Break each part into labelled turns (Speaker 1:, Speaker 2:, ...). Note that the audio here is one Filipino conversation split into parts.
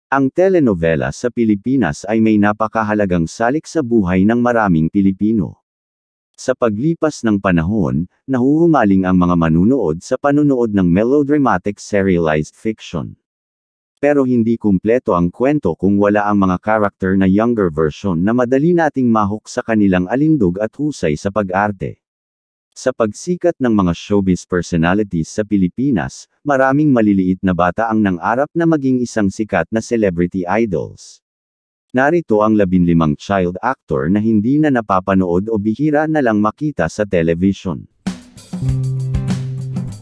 Speaker 1: Ang telenovela sa Pilipinas ay may napakahalagang salik sa buhay ng maraming Pilipino. Sa paglipas ng panahon, nahuhumaling ang mga manunood sa panunood ng melodramatic serialized fiction. Pero hindi kumpleto ang kwento kung wala ang mga karakter na younger version na madali nating mahok sa kanilang alindog at husay sa pag-arte. Sa pagsikat ng mga showbiz personalities sa Pilipinas, maraming maliliit na bata ang nangarap na maging isang sikat na celebrity idols. Narito ang 15 child actor na hindi na napapanood o bihira na lang makita sa television.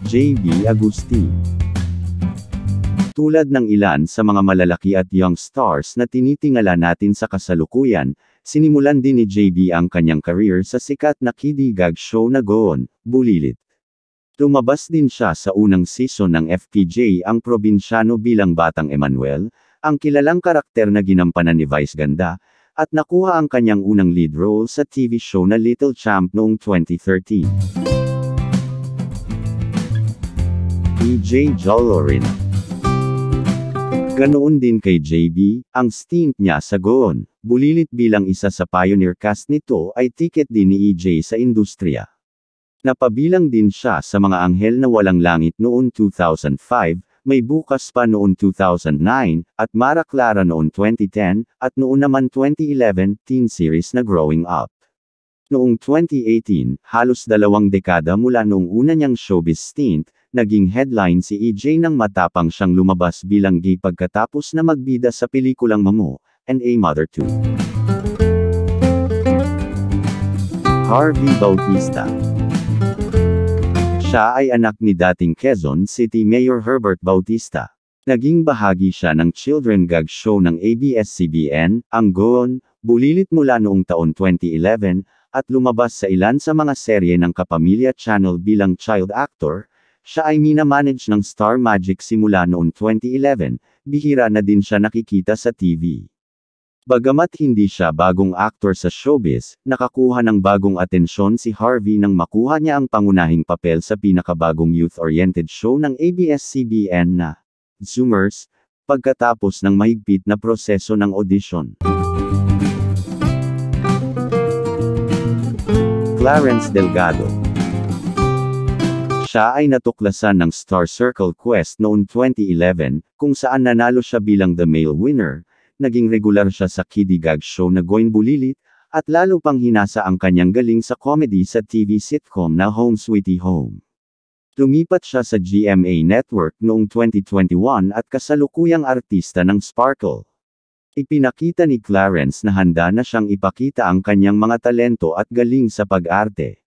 Speaker 1: JB Agustin. Tulad ng ilan sa mga malalaki at young stars na tinitingala natin sa kasalukuyan, sinimulan din ni JB ang kanyang career sa sikat na kiddie gag show na Goon, Bulilit. Lumabas din siya sa unang season ng FPJ Ang Probinsyano bilang Batang Emmanuel, ang kilalang karakter na ginampanan ni Vice Ganda, at nakuha ang kanyang unang lead role sa TV show na Little Champ noong 2013. EJ Jolorina. Ganoon din kay JB, ang stint niya sa Goon, Bulilit bilang isa sa pioneer cast nito ay tiket din ni EJ sa industriya. Napabilang din siya sa mga anghel na walang langit noon 2005, May Bukas Pa noon 2009, at Mara Clara noon 2010, at noon naman 2011, teen series na Growing Up. Noong 2018, halos 2 dekada mula noong una niyang showbiz stint, naging headline si EJ nang matapang siyang lumabas bilang gay pagkatapos na magbida sa pelikulang Mamo, and a Mother Too. Harvey Bautista. Siya ay anak ni dating Quezon City Mayor Herbert Bautista. Naging bahagi siya ng children gag show ng ABS-CBN, ang Goon, Bulilit mula noong taon 2011, at lumabas sa ilan sa mga serye ng Kapamilya Channel bilang child actor. Siya ay minamanage ng Star Magic simula noong 2011, bihira na din siya nakikita sa TV. Bagamat hindi siya bagong actor sa showbiz, nakakuha ng bagong atensyon si Harvey nang makuha niya ang pangunahing papel sa pinakabagong youth-oriented show ng ABS-CBN na Zoomers, pagkatapos ng mahigpit na proseso ng audition. Clarence Delgado. Siya ay natuklasan ng Star Circle Quest noong 2011, kung saan nanalo siya bilang the male winner, naging regular siya sa kiddie gag show na Goon Bulilit, at lalo pang hinasa ang kanyang galing sa comedy sa TV sitcom na Home Sweetie Home. Lumipat siya sa GMA Network noong 2021 at kasalukuyang artista ng Sparkle. Ipinakita ni Clarence na handa na siyang ipakita ang kanyang mga talento at galing sa pag-arte.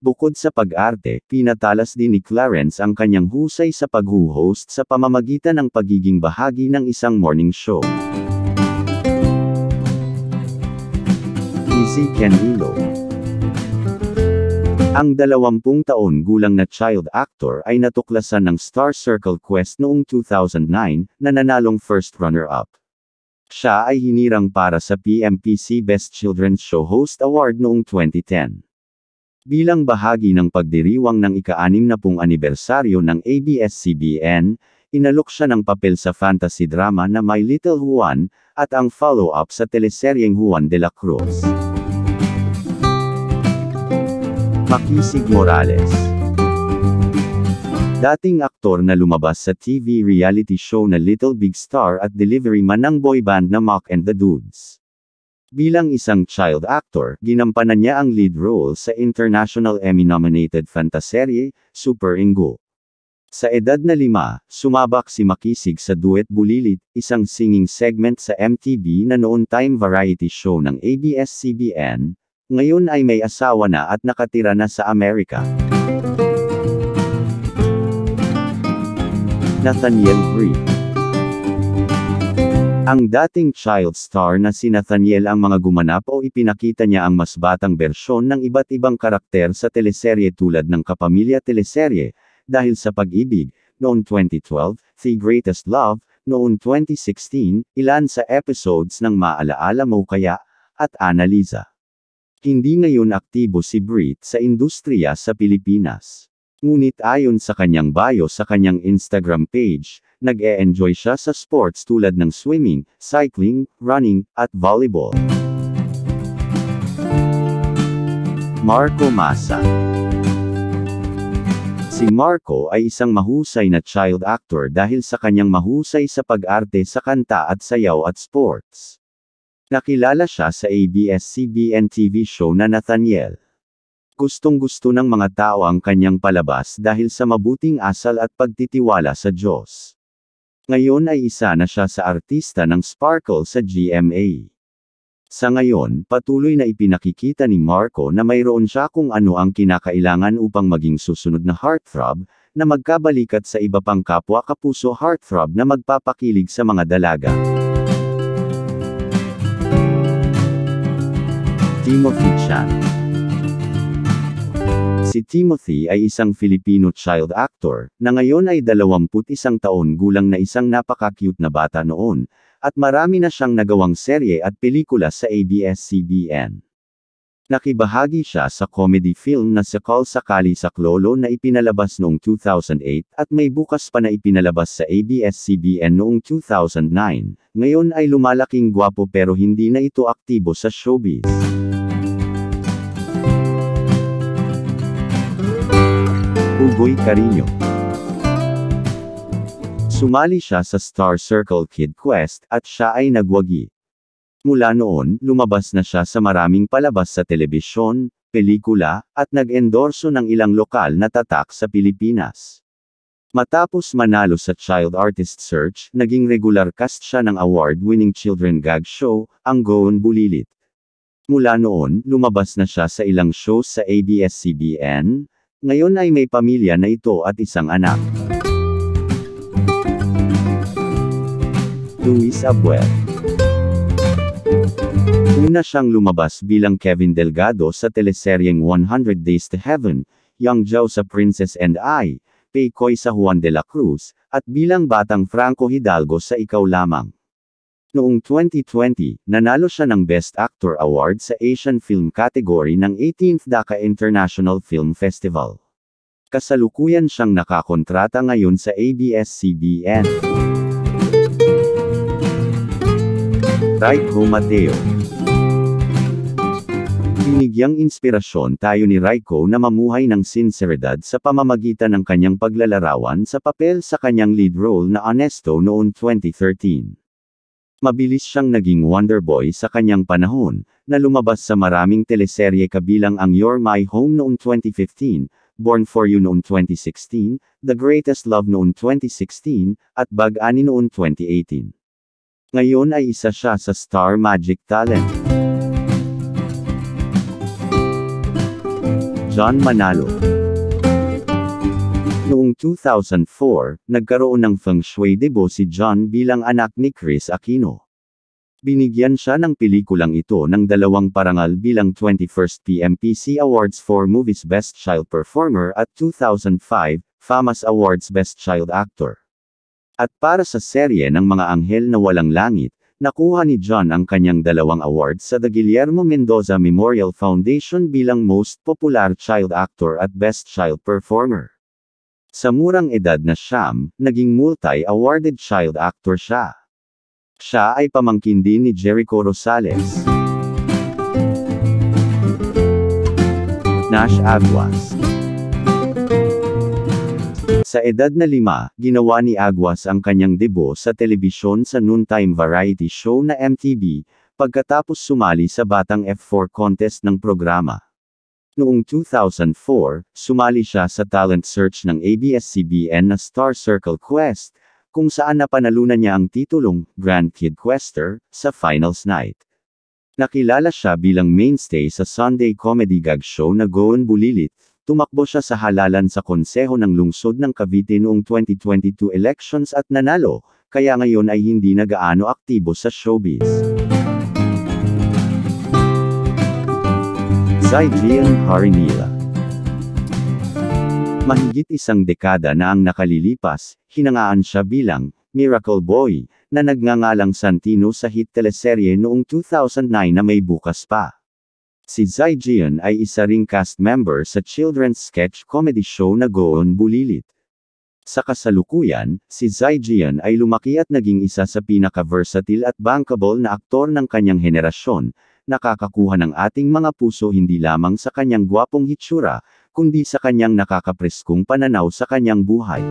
Speaker 1: Bukod sa pag-arte, pinatalas din ni Clarence ang kanyang husay sa pag-host sa pamamagitan ng pagiging bahagi ng isang morning show. Izzy Canilo. Ang 20 taon gulang na child actor ay natuklasan ng Star Circle Quest noong 2009, na nanalong first runner-up. Siya ay hinirang para sa PMPC Best Children's Show Host Award noong 2010. Bilang bahagi ng pagdiriwang ng ika-60 anibersaryo ng ABS-CBN, inalok siya ng papel sa fantasy drama na My Little Juan, at ang follow-up sa teleseryeng Juan de la Cruz. Makisig Morales. Dating aktor na lumabas sa TV reality show na Little Big Star at delivery man ng boy band na Mock and the Dudes. Bilang isang child actor, ginampanan niya ang lead role sa International Emmy-nominated fantaserye, Super Ingo. Sa edad na 5, sumabak si Makisig sa Duet Bulilit, isang singing segment sa MTV na noon time variety show ng ABS-CBN, ngayon ay may asawa na at nakatira na sa Amerika. Nathaniel Bree. Ang dating child star na si Nathaniel ang mga gumanap o ipinakita niya ang mas batang bersyon ng iba't ibang karakter sa teleserye tulad ng Kapamilya teleserye, Dahil sa Pag-ibig, noong 2012, The Greatest Love, noong 2016, ilan sa episodes ng Maalaala Mo Kaya, at Annalisa. Hindi ngayon aktibo si Bree sa industriya sa Pilipinas. Ngunit ayon sa kanyang bio sa kanyang Instagram page, nag-e-enjoy siya sa sports tulad ng swimming, cycling, running, at volleyball. Marco Massa. Si Marco ay isang mahusay na child actor dahil sa kanyang mahusay sa pag-arte sa kanta at sayaw at sports. Nakilala siya sa ABS-CBN TV show na Nathaniel. Gustong-gusto ng mga tao ang kanyang palabas dahil sa mabuting asal at pagtitiwala sa Diyos. Ngayon ay isa na siya sa artista ng Sparkle sa GMA. Sa ngayon, patuloy na ipinakikita ni Marco na mayroon siya kung ano ang kinakailangan upang maging susunod na heartthrob, na magkabalikat sa iba pang kapwa kapuso heartthrob na magpapakilig sa mga dalaga. Timothy Chan. Si Timothy ay isang Filipino child actor, na ngayon ay 21 taon gulang na isang napaka-cute na bata noon, at marami na siyang nagawang serye at pelikula sa ABS-CBN. Nakibahagi siya sa comedy film na Sakal Sakali Saklolo na ipinalabas noong 2008, at may bukas pa na ipinalabas sa ABS-CBN noong 2009, ngayon ay lumalaking gwapo pero hindi na ito aktibo sa showbiz. Ugoy Carino. Sumali siya sa Star Circle Kid Quest, at siya ay nagwagi. Mula noon, lumabas na siya sa maraming palabas sa telebisyon, pelikula, at nag-endorso ng ilang lokal na tatak sa Pilipinas. Matapos manalo sa Child Artist Search, naging regular cast siya ng award-winning children gag show, ang Goon Bulilit. Mula noon, lumabas na siya sa ilang shows sa ABS-CBN, ngayon ay may pamilya na ito at isang anak. Luis Abuel. Una siyang lumabas bilang Kevin Delgado sa teleseryeng 100 Days to Heaven, Yang Zhao sa Princess and I, Peikoy sa Juan de la Cruz, at bilang batang Franco Hidalgo sa Ikaw Lamang. Noong 2020, nanalo siya ng Best Actor Award sa Asian Film category ng 18th Dhaka International Film Festival. Kasalukuyan siyang nakakontrata ngayon sa ABS-CBN. Raiko Mateo. Binigyang inspirasyon tayo ni Raiko na mamuhay ng sinseridad sa pamamagitan ng kanyang paglalarawan sa papel sa kanyang lead role na Honesto noong 2013. Mabilis siyang naging Wonderboy sa kanyang panahon, na lumabas sa maraming teleserye kabilang ang You're My Home noong 2015, Born for You noong 2016, The Greatest Love noong 2016, at Bag-ani noong 2018. Ngayon ay isa siya sa Star Magic Talent. John Manalo. Noong 2004, nagkaroon ng feng shui debut si John bilang anak ni Chris Aquino. Binigyan siya ng pelikulang ito ng 2 parangal bilang 21st PMPC Awards for Movies Best Child Performer at 2005, FAMAS Awards Best Child Actor. At para sa serye ng Mga Anghel na Walang Langit, nakuha ni John ang kanyang 2 awards sa The Guillermo Mendoza Memorial Foundation bilang Most Popular Child Actor at Best Child Performer. Sa murang edad na siyam, naging multi-awarded child actor siya. Siya ay pamangkin din ni Jericho Rosales. Nash Aguas. Sa edad na 5, ginawa ni Aguas ang kanyang debut sa telebisyon sa noontime variety show na MTV, pagkatapos sumali sa Batang F4 contest ng programa. Noong 2004, sumali siya sa talent search ng ABS-CBN na Star Circle Quest, kung saan napanalunan niya ang titulong Grand Kid Quester sa Finals Night. Nakilala siya bilang mainstay sa Sunday comedy gag show na Goon Bulilit. Tumakbo siya sa halalan sa konseho ng lungsod ng Cavite noong 2022 elections at nanalo, kaya ngayon ay hindi na gaano aktibo sa showbiz. Zaijian Harinila. Mahigit 1 dekada na ang nakalilipas, hinangaan siya bilang Miracle Boy, na nagngangalang Santino sa hit teleserye noong 2009 na May Bukas Pa. Si Zaijian ay isa ring cast member sa children's sketch comedy show na Goon Bulilit. Sa kasalukuyan, si Zijian ay lumaki at naging isa sa pinaka-versatile at bankable na aktor ng kanyang henerasyon, nakakakuha ng ating mga puso hindi lamang sa kanyang gwapong hitsura, kundi sa kanyang nakakapreskong pananaw sa kanyang buhay.